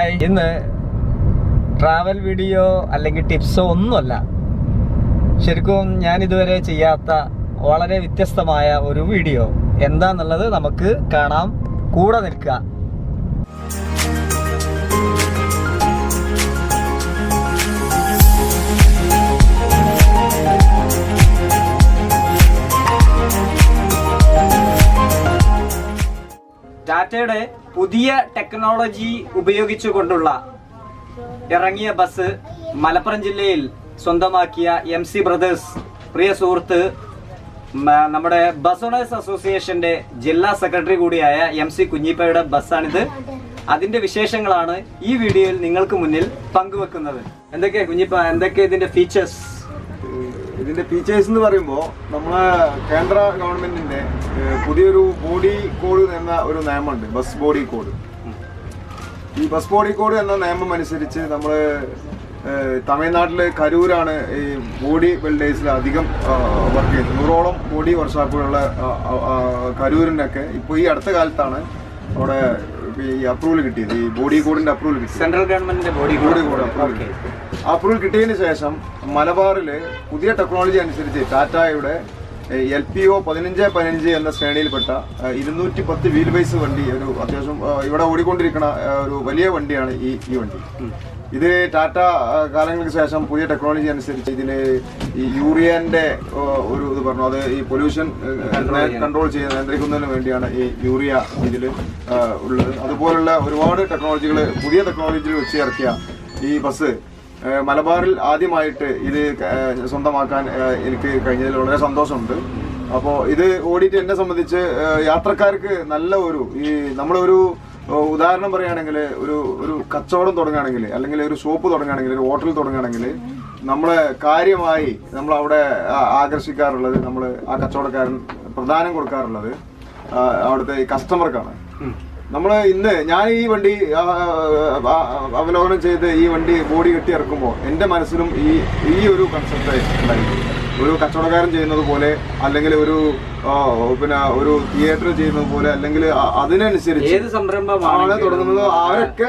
Hi, ഇന്ന് travel video അല്ലെങ്കിൽ ടിപ്സോ ഒന്നുമല്ല. ശരിക്കും ഞാൻ ഇതുവരെ ചെയ്യാത്ത വളരെ വ്യത്യസ്തമായ ഒരു വീഡിയോ. എന്താന്നുള്ളത് നമുക്ക് കാണാം, കൂടെ നിൽക്കുക. ടാറ്റയുടെ പുതിയ ടെക്നോളജി ഉപയോഗിച്ചുകൊണ്ടുള്ള ഇറങ്ങിയ ബസ് മലപ്പുറം ജില്ലയിൽ സ്വന്തമാക്കിയ MC ബ്രദേഴ്സ് പ്രിയ സുഹൃത്ത്, നമ്മുടെ ബസ് ഓണേഴ്സ് അസോസിയേഷന്റെ ജില്ലാ സെക്രട്ടറി കൂടിയായ MC കുഞ്ഞിപ്പയുടെ ബസ്സാണിത്. അതിന്റെ വിശേഷങ്ങളാണ് ഈ വീഡിയോയിൽ നിങ്ങൾക്ക് മുന്നിൽ പങ്കുവെക്കുന്നത്. എന്തൊക്കെയാ കുഞ്ഞിപ്പ, എന്തൊക്കെയാ ഇതിന്റെ ഫീച്ചേഴ്സ്? ഇതിന്റെ ഫീച്ചേഴ്സ് എന്ന് പറയുമ്പോൾ നമ്മളെ കേന്ദ്ര ഗവൺമെന്റിന്റെ പുതിയൊരു ബോഡി കോഡ് എന്ന ഒരു നിയമമുണ്ട്, ബസ് ബോഡി കോഡ്. ഈ ബസ് ബോഡി കോഡ് എന്ന നിയമം അനുസരിച്ച് നമ്മൾ തമിഴ്നാട്ടിലെ കരൂരാണ് ഈ ബോഡി ബിൽഡേഴ്സിൽ അധികം വർക്ക് ചെയ്യുന്നത്. 100ഓളം ബോഡി വർക്ക്ഷോപ്പുകളുള്ള കരൂരിനൊക്കെ ഇപ്പോൾ ഈ അടുത്ത കാലത്താണ് അവിടെ ഈ അപ്രൂവൽ കിട്ടിയത്, ഈ ബോഡി കോഡിന്റെ അപ്രൂവൽ കിട്ടി. സെൻട്രൽ ഗവൺമെന്റിന്റെ ബോഡി കോഡ് അപ്രൂവൽ കിട്ടിയതിന് ശേഷം മലബാറിൽ പുതിയ ടെക്നോളജി അനുസരിച്ച് ടാറ്റയുടെ LPO 1515 എന്ന ശ്രേണിയിൽപ്പെട്ട 210 വീൽ ബേസ് വണ്ടി, ഒരു അത്യാവശ്യം ഇവിടെ ഓടിക്കൊണ്ടിരിക്കുന്ന ഒരു വലിയ വണ്ടിയാണ് ഈ വണ്ടി. ഇത് ടാറ്റ കാലങ്ങൾക്ക് ശേഷം പുതിയ ടെക്നോളജി അനുസരിച്ച് ഇതിൽ ഈ യൂറിയന്റെ ഒരു ഇത് പറഞ്ഞു, അത് ഈ പൊല്യൂഷൻ കൺട്രോൾ ചെയ്ത് നിയന്ത്രിക്കുന്നതിന് വേണ്ടിയാണ് ഈ യൂറിയ ഇതിൽ ഉള്ളത്. അതുപോലുള്ള ഒരുപാട് ടെക്നോളജികൾ, പുതിയ ടെക്നോളജികൾ വെച്ച് ഇറക്കിയ ഈ ബസ് മലബാറിൽ ആദ്യമായിട്ട് ഇത് സ്വന്തമാക്കാൻ എനിക്ക് കഴിഞ്ഞതിൽ വളരെ സന്തോഷമുണ്ട്. അപ്പോൾ ഇത് ഓടിയിട്ട് എന്നെ സംബന്ധിച്ച് യാത്രക്കാർക്ക് നല്ല ഈ നമ്മളൊരു ഉദാഹരണം പറയുകയാണെങ്കിൽ, ഒരു കച്ചവടം തുടങ്ങുകയാണെങ്കിൽ, അല്ലെങ്കിൽ ഒരു ഷോപ്പ് തുടങ്ങുകയാണെങ്കിൽ, ഒരു ഹോട്ടൽ തുടങ്ങുകയാണെങ്കിൽ, നമ്മളെ കാര്യമായി നമ്മൾ അവിടെ ആകർഷിക്കാറുള്ളത്, നമ്മൾ ആ കച്ചവടക്കാരൻ പ്രധാനം കൊടുക്കാറുള്ളത് അവിടുത്തെ ഈ കസ്റ്റമർക്കാണ്. ഞാൻ ഈ വണ്ടി അവലോകനം ചെയ്ത് ഈ വണ്ടി ബോഡി കെട്ടി ഇറക്കുമ്പോൾ എൻ്റെ മനസ്സിലും ഈ ഒരു കൺസെപ്റ്റ് ഉണ്ടായിരുന്നു. ഒരു കച്ചവടക്കാരൻ ചെയ്യുന്നത് പോലെ, അല്ലെങ്കിൽ ഒരു തിയേറ്റർ ചെയ്യുന്നത് പോലെ, അല്ലെങ്കിൽ അതിനനുസരിച്ച് ഏത് സംരംഭമാണ് തുടങ്ങുന്നത് അവരൊക്കെ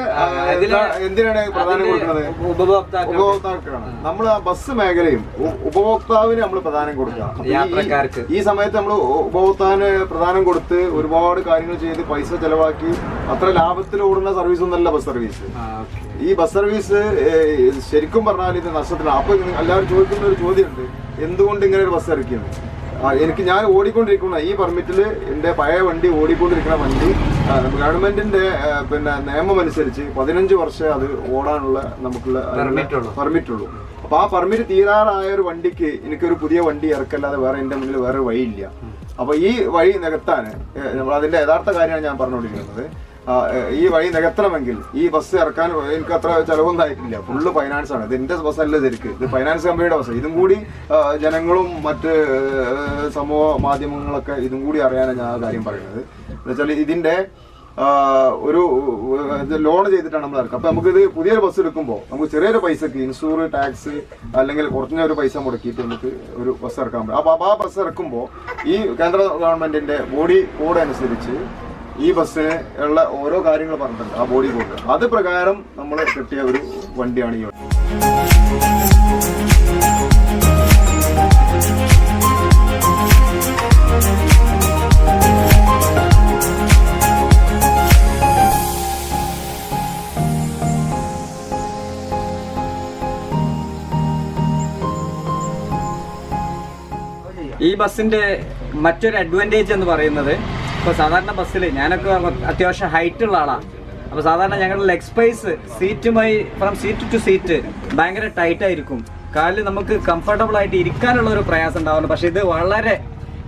എന്തിനാണ് പ്രധാനം കൊടുക്കുന്നത്? ഉപഭോക്താക്കൾക്കാണ്. നമ്മൾ ആ ബസ് മേഖലയും ഉപഭോക്താവിന് നമ്മൾ പ്രധാനം കൊടുക്കുക. ഈ സമയത്ത് നമ്മൾ ഉപഭോക്താവിന് പ്രധാനം കൊടുത്ത് ഒരുപാട് കാര്യങ്ങൾ ചെയ്ത് പൈസ ചെലവാക്കി അത്ര ലാഭത്തിൽ ഓടുന്ന സർവീസ് ഒന്നല്ല ബസ് സർവീസ്. ഈ ബസ് സർവീസ് ശരിക്കും പറഞ്ഞാൽ ഇത് നഷ്ടത്തിലാണ്. അപ്പൊ എല്ലാവരും ചോദിക്കുന്ന ഒരു ചോദ്യമുണ്ട്, എന്തുകൊണ്ട് ഇങ്ങനെ ഒരു ബസ് ഇറക്കിയത്? ഞാൻ ഓടിക്കൊണ്ടിരിക്കുന്ന ഈ പെർമിറ്റിൽ എൻ്റെ പഴയ വണ്ടി ഓടിക്കൊണ്ടിരിക്കുന്ന വണ്ടി ഗവൺമെന്റിന്റെ നിയമം അനുസരിച്ച് 15 വർഷം അത് ഓടാനുള്ള നമുക്കുള്ള പെർമിറ്റുള്ളൂ. അപ്പൊ ആ പെർമിറ്റ് തീരാറായ ഒരു വണ്ടിക്ക് എനിക്കൊരു പുതിയ വണ്ടി ഇറക്കല്ലാതെ വേറെ എൻ്റെ മുന്നിൽ വേറെ വഴിയില്ല. അപ്പൊ ഈ വഴി നികത്താൻ അതിന്റെ യഥാർത്ഥ കാര്യമാണ് ഞാൻ പറഞ്ഞുകൊണ്ടിരിക്കുന്നത്. ഈ വഴി നികത്തണമെങ്കിൽ ഈ ബസ് ഇറക്കാൻ എനിക്ക് അത്ര ചെലവൊന്നും ആയിട്ടില്ല. ഫുള്ള് ഫൈനാൻസ് ആണ്. ഇത് എന്റെ ബസ്സല്ല, ഇത് ഫൈനാൻസ് കമ്പനിയുടെ ബസ്. ഇതും കൂടി ജനങ്ങളും മറ്റ് സമൂഹ മാധ്യമങ്ങളൊക്കെ ഇതും കൂടി അറിയാനാണ് ഞാൻ ആ കാര്യം പറയുന്നത്. എന്നുവെച്ചാൽ ഇതിന്റെ ഒരു ലോൺ ചെയ്തിട്ടാണ് നമ്മൾ ഇറക്കുക. അപ്പൊ നമുക്കിത് പുതിയൊരു ബസ് എടുക്കുമ്പോൾ നമുക്ക് ചെറിയൊരു പൈസക്ക് ഇൻഷൂർ, ടാക്സ്, അല്ലെങ്കിൽ കുറഞ്ഞൊരു പൈസ മുടക്കിയിട്ട് നമുക്ക് ഒരു ബസ് ഇറക്കാൻ പറ്റും. അപ്പൊ ആ ബസ് ഇറക്കുമ്പോൾ ഈ കേന്ദ്ര ഗവൺമെന്റിന്റെ ബോഡി കോഡ് അനുസരിച്ച് ഈ ബസ്സിന് ഉള്ള ഓരോ കാര്യങ്ങൾ പറഞ്ഞിട്ടുണ്ട്, ആ ബോഡി കോഡ്. അത് പ്രകാരം നമ്മൾ കിട്ടിയ ഒരു വണ്ടിയാണ് ഈ വണ്ടി. ഈ ബസ്സിന്റെ മറ്റൊരു അഡ്വാൻറ്റേജ് എന്ന് പറയുന്നത്, ഇപ്പോൾ സാധാരണ ബസ്സിൽ ഞാനൊക്കെ അത്യാവശ്യം ഹൈറ്റ് ഉള്ള ആളാണ്. അപ്പോൾ സാധാരണ ഞങ്ങളുടെ ലെഗ് സ്പേസ് സീറ്റുമായി ഫ്രം സീറ്റ് ടു സീറ്റ് ഭയങ്കര ടൈറ്റ് ആയിരിക്കും. കാലിൽ നമുക്ക് കംഫർട്ടബിൾ ആയിട്ട് ഇരിക്കാനുള്ള ഒരു പ്രയാസം ഉണ്ടാവുന്നു. പക്ഷേ ഇത് വളരെ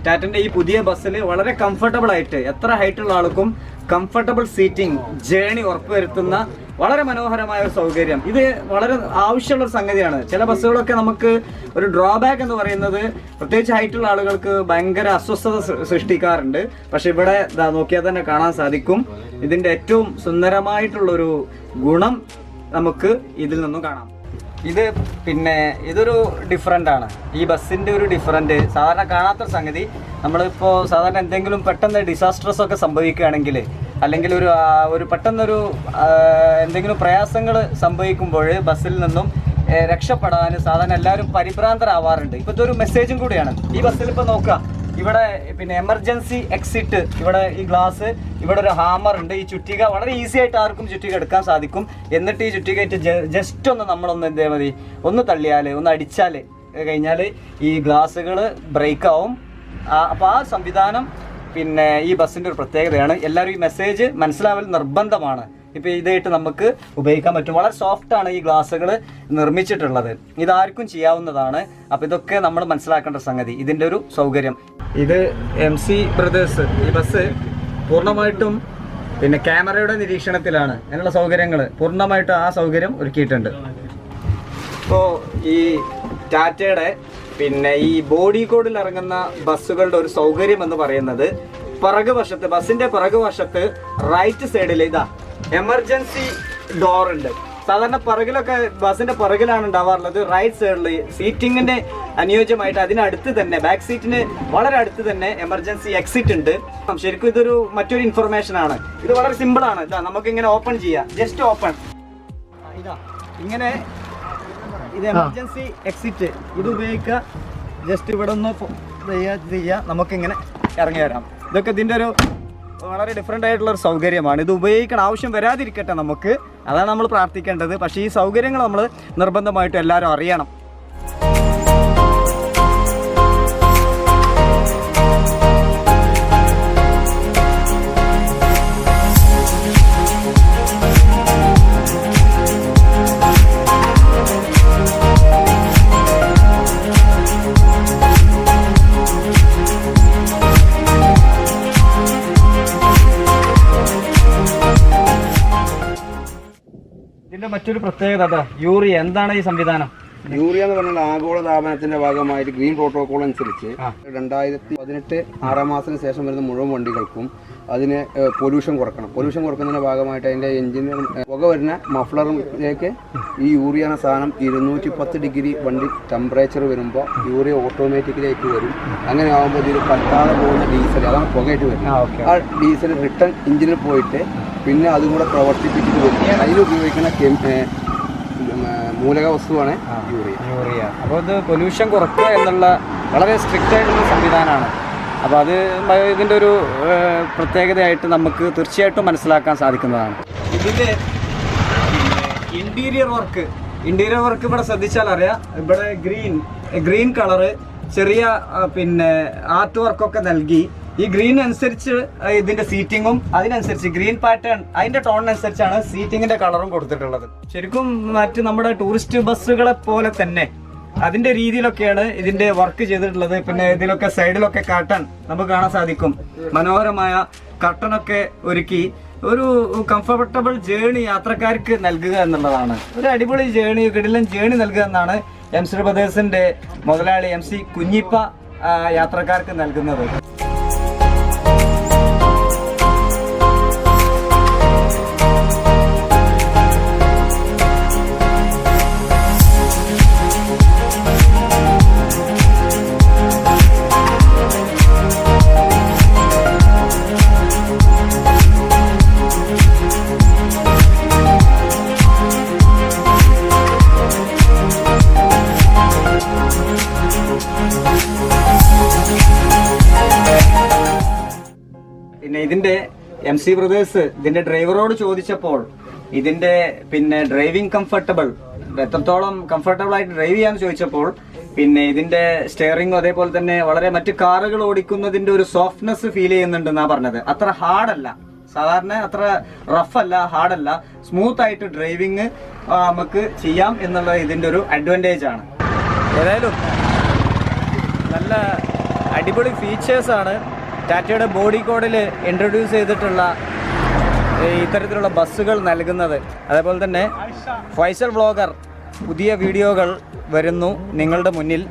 ടാറ്റൻ്റെ ഈ പുതിയ ബസ്സിൽ വളരെ കംഫർട്ടബിൾ ആയിട്ട് എത്ര ഹൈറ്റ് ഉള്ള ആൾക്കും കംഫർട്ടബിൾ സീറ്റിംഗ് ജേണി ഉറപ്പുവരുത്തുന്ന വളരെ മനോഹരമായ ഒരു സൗകര്യം. ഇത് വളരെ ആവശ്യമുള്ള ഒരു സംഗതിയാണ്. ചില ബസ്സുകളൊക്കെ നമുക്ക് ഒരു ഡ്രോബാക്ക് എന്ന് പറയുന്നത്, പ്രത്യേകിച്ച് ഹൈറ്റുള്ള ആളുകൾക്ക് ഭയങ്കര അസ്വസ്ഥത സൃഷ്ടിക്കാറുണ്ട്. പക്ഷെ ഇവിടെ നോക്കിയാൽ തന്നെ കാണാൻ സാധിക്കും ഇതിന്റെ ഏറ്റവും സുന്ദരമായിട്ടുള്ളൊരു ഗുണം നമുക്ക് ഇതിൽ നിന്നും കാണാം. ഇതൊരു ഡിഫറൻ്റ് ആണ്. ഈ ബസ്സിൻ്റെ ഒരു ഡിഫറൻറ്റ് സാധാരണ കാണാത്തൊരു സംഗതി. നമ്മളിപ്പോൾ സാധാരണ എന്തെങ്കിലും പെട്ടെന്ന് ഡിസാസ്റ്റർസ് ഒക്കെ സംഭവിക്കുകയാണെങ്കിൽ അല്ലെങ്കിൽ ഒരു പെട്ടെന്നൊരു എന്തെങ്കിലും പ്രയാസങ്ങൾ സംഭവിക്കുമ്പോൾ ബസ്സിൽ നിന്നും രക്ഷപ്പെടാൻ സാധാരണ എല്ലാവരും പരിഭ്രാന്തരാവാറുണ്ട്. ഇപ്പോൾ ഇതൊരു മെസ്സേജും കൂടിയാണ്. ഈ ബസ്സിൽ ഇപ്പോൾ നോക്കുക, ഇവിടെ പിന്നെ എമർജൻസി എക്സിറ്റ്, ഇവിടെ ഈ ഗ്ലാസ്, ഇവിടെ ഒരു ഹാമർ ഉണ്ട്. ഈ ചുറ്റിക വളരെ ഈസി ആയിട്ട് ആർക്കും ചുറ്റിക എടുക്കാൻ സാധിക്കും. എന്നിട്ട് ഈ ചുറ്റികയിട്ട് ജസ്റ്റ് ഒന്ന് നമ്മളൊന്ന് എന്തേ മതി, ഒന്ന് തള്ളിയാൽ, ഒന്ന് അടിച്ചാൽ കഴിഞ്ഞാൽ ഈ ഗ്ലാസ്സുകൾ ബ്രേക്ക് ആവും. അപ്പോൾ ആ സംവിധാനം പിന്നെ ഈ ബസ്സിൻ്റെ ഒരു പ്രത്യേകതയാണ്. എല്ലാവരും ഈ മെസ്സേജ് മനസ്സിലാവൽ നിർബന്ധമാണ്. ഇപ്പോൾ ഇതായിട്ട് നമുക്ക് ഉപയോഗിക്കാൻ പറ്റും. വളരെ സോഫ്റ്റാണ് ഈ ഗ്ലാസ്സുകൾ നിർമ്മിച്ചിട്ടുള്ളത്. ഇതാർക്കും ചെയ്യാവുന്നതാണ്. അപ്പോൾ ഇതൊക്കെ നമ്മൾ മനസ്സിലാക്കേണ്ട സംഗതി, ഇതിൻ്റെ ഒരു സൗകര്യം. ഇത് MC ബ്രദേഴ്സ്. ഈ ബസ് പൂർണ്ണമായിട്ടും പിന്നെ ക്യാമറയുടെ നിരീക്ഷണത്തിലാണ്. അതിനുള്ള സൗകര്യങ്ങൾ പൂർണ്ണമായിട്ടും ആ സൗകര്യം ഒരുക്കിയിട്ടുണ്ട്. ഇപ്പോൾ ഈ ടാറ്റയുടെ പിന്നെ ഈ ബോഡി കോഡിൽ ഇറങ്ങുന്ന ബസ്സുകളുടെ ഒരു സൗകര്യം എന്ന് പറയുന്നത് പിറകുവശത്ത്, ബസ്സിൻ്റെ പിറകുവശത്ത് റൈറ്റ് സൈഡിൽ ഇതാ എമർജൻസി ഡോർ ഉണ്ട്. സാധാരണ പിറകിലൊക്കെ ബസ്സിന്റെ പിറകിലാണ് ഉണ്ടാവാറുള്ളത്. റൈറ്റ് സൈഡിൽ സീറ്റിങ്ങിന് അനുയോജ്യമായിട്ട് അതിനടുത്ത് തന്നെ, ബാക്ക് സീറ്റിന് വളരെ അടുത്ത് തന്നെ എമർജൻസി എക്സിറ്റ് ഉണ്ട്. ശരിക്കും ഇതൊരു മറ്റൊരു ഇൻഫർമേഷൻ ആണ്. ഇത് വളരെ സിമ്പിൾ ആണ്. ഇതാ നമുക്ക് ഇങ്ങനെ ഓപ്പൺ ചെയ്യാം, ജസ്റ്റ് ഓപ്പൺ. ഇതാ ഇങ്ങനെ ഇത് എമർജൻസി എക്സിറ്റ്, ഇത് ഉപയോഗിക്കുക. ജസ്റ്റ് ഇവിടെ ഒന്ന് ചെയ്യുക, നമുക്കിങ്ങനെ ഇറങ്ങി വരാം. ഇതൊക്കെ ഇതിൻ്റെ ഒരു വളരെ ഡിഫറെൻ്റ് ആയിട്ടുള്ളൊരു സൗകര്യമാണ്. ഇത് ഉപയോഗിക്കണം, ആവശ്യം വരാതിരിക്കട്ടെ നമുക്ക്, അതാണ് നമ്മൾ പ്രാർത്ഥിക്കേണ്ടത്. പക്ഷേ ഈ സൗകര്യങ്ങൾ നമ്മൾ നിർബന്ധമായിട്ടും എല്ലാവരും അറിയണം. ഇതിന്റെ മറ്റൊരു പ്രത്യേകത യൂറിയ. എന്താണ് ഈ സംവിധാനം? യൂറിയ എന്ന് പറഞ്ഞാൽ ആഗോള താപനത്തിന്റെ ഭാഗമായിട്ട് ഗ്രീൻ പ്രോട്ടോകോൾ അനുസരിച്ച് 2018 6 മാസത്തിന് ശേഷം വരുന്ന മുഴുവൻ വണ്ടികൾക്കും അതിന് പൊല്യൂഷൻ കുറക്കണം. പൊല്യൂഷൻ കുറക്കുന്നതിന്റെ ഭാഗമായിട്ട് അതിന്റെ എഞ്ചിന് പുക വരുന്ന മഫ്ലറിലേക്ക് ഈ യൂറിയ എന്ന സാധനം 210 ഡിഗ്രി വണ്ടി ടെമ്പറേച്ചർ വരുമ്പോൾ യൂറിയ ഓട്ടോമാറ്റിക്കലായിട്ട് വരും. അങ്ങനെ ആകുമ്പോൾ ഇതിൽ കത്താതെ പോകുന്ന ഡീസൽ, അതാണ് പുകയായിട്ട് വരുന്നത്. ആ ഡീസൽ റിട്ടേൺ എഞ്ചിനിൽ പോയിട്ട് പിന്നെ അതും കൂടെ പ്രവർത്തിപ്പിച്ചിട്ട് വരും. അതിൽ ഉപയോഗിക്കുന്ന മൂലക വസ്തുവാണ് യൂറിയ. അപ്പോൾ ഇത് പൊല്യൂഷൻ കുറയ്ക്കുക എന്നുള്ള വളരെ സ്ട്രിക്റ്റ് ആയിട്ടുള്ള സംവിധാനമാണ്. അപ്പോൾ അത് ഇതിൻ്റെ ഒരു പ്രത്യേകതയായിട്ട് നമുക്ക് തീർച്ചയായിട്ടും മനസ്സിലാക്കാൻ സാധിക്കുന്നതാണ്. ഇതിൻ്റെ ഇൻറ്റീരിയർ വർക്ക് ഇവിടെ ശ്രദ്ധിച്ചാൽ അറിയാം. ഇവിടെ ഗ്രീൻ കളറ് ചെറിയ പിന്നെ ആർട്ട് വർക്കൊക്കെ നൽകി. ഈ ഗ്രീൻ അനുസരിച്ച് ഇതിന്റെ സീറ്റിങ്ങും അതിനനുസരിച്ച് ഗ്രീൻ പാറ്റേൺ അതിന്റെ ടോണിനനുസരിച്ചാണ് സീറ്റിങ്ങിന്റെ കളറും കൊടുത്തിട്ടുള്ളത്. ശരിക്കും മറ്റ് നമ്മുടെ ടൂറിസ്റ്റ് ബസ്സുകളെ പോലെ തന്നെ അതിന്റെ രീതിയിലൊക്കെയാണ് ഇതിന്റെ വർക്ക് ചെയ്തിട്ടുള്ളത്. പിന്നെ ഇതിലൊക്കെ സൈഡിലൊക്കെ കർട്ടൻ നമുക്ക് കാണാൻ സാധിക്കും. മനോഹരമായ കർട്ടനൊക്കെ ഒരുക്കി ഒരു കംഫർട്ടബിൾ ജേണി യാത്രക്കാർക്ക് നൽകുക എന്നുള്ളതാണ്. ഒരു അടിപൊളി ജേണി, കിടിലൻ ജേണി നൽകുക എന്നാണ് MC ബ്രദേഴ്സിന്റെ മുതലാളി MC കുഞ്ഞിപ്പ യാത്രക്കാർക്ക് നൽകുന്നത്. പിന്നെ ഇതിന്റെ MC ബ്രദേഴ്സ് ഇതിന്റെ ഡ്രൈവറോട് ചോദിച്ചപ്പോൾ ഇതിന്റെ പിന്നെ ഡ്രൈവിംഗ് കംഫർട്ടബിൾ, എത്രത്തോളം കംഫർട്ടബിൾ ആയിട്ട് ഡ്രൈവ് ചെയ്യാന്ന് ചോദിച്ചപ്പോൾ പിന്നെ ഇതിന്റെ സ്റ്റിയറിംഗും അതേപോലെ തന്നെ വളരെ മറ്റു കാറുകൾ ഓടിക്കുന്നതിന്റെ ഒരു സോഫ്റ്റ്നെസ് ഫീൽ ചെയ്യുന്നുണ്ടെന്നാ പറഞ്ഞത്. അത്ര ഹാർഡല്ല, സാധാരണ അത്ര റഫല്ല, ഹാർഡല്ല, സ്മൂത്ത് ആയിട്ട് ഡ്രൈവിംഗ് നമുക്ക് ചെയ്യാം എന്നുള്ള ഇതിന്റെ ഒരു അഡ്വാൻറ്റേജ് ആണ്. ഏതായാലും നല്ല അടിപൊളി ഫീച്ചേഴ്സാണ് ടാറ്റയുടെ ബോഡി കോഡിൽ ഇൻട്രൊഡ്യൂസ് ചെയ്തിട്ടുള്ള ഇത്തരത്തിലുള്ള ബസ്സുകൾ നൽകുന്നത്. അതേപോലെ തന്നെ ഫൈസൽ വ്ളോഗർ പുതിയ വീഡിയോകൾ വരുന്നു നിങ്ങളുടെ മുന്നിൽ.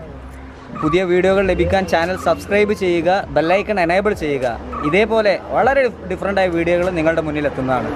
പുതിയ വീഡിയോകൾ ലഭിക്കാൻ ചാനൽ സബ്സ്ക്രൈബ് ചെയ്യുക, ബെല്ലൈക്കൺ എനേബിൾ ചെയ്യുക. ഇതേപോലെ വളരെ ഡിഫറൻ്റായ വീഡിയോകൾ നിങ്ങളുടെ മുന്നിൽ എത്തുന്നതാണ്.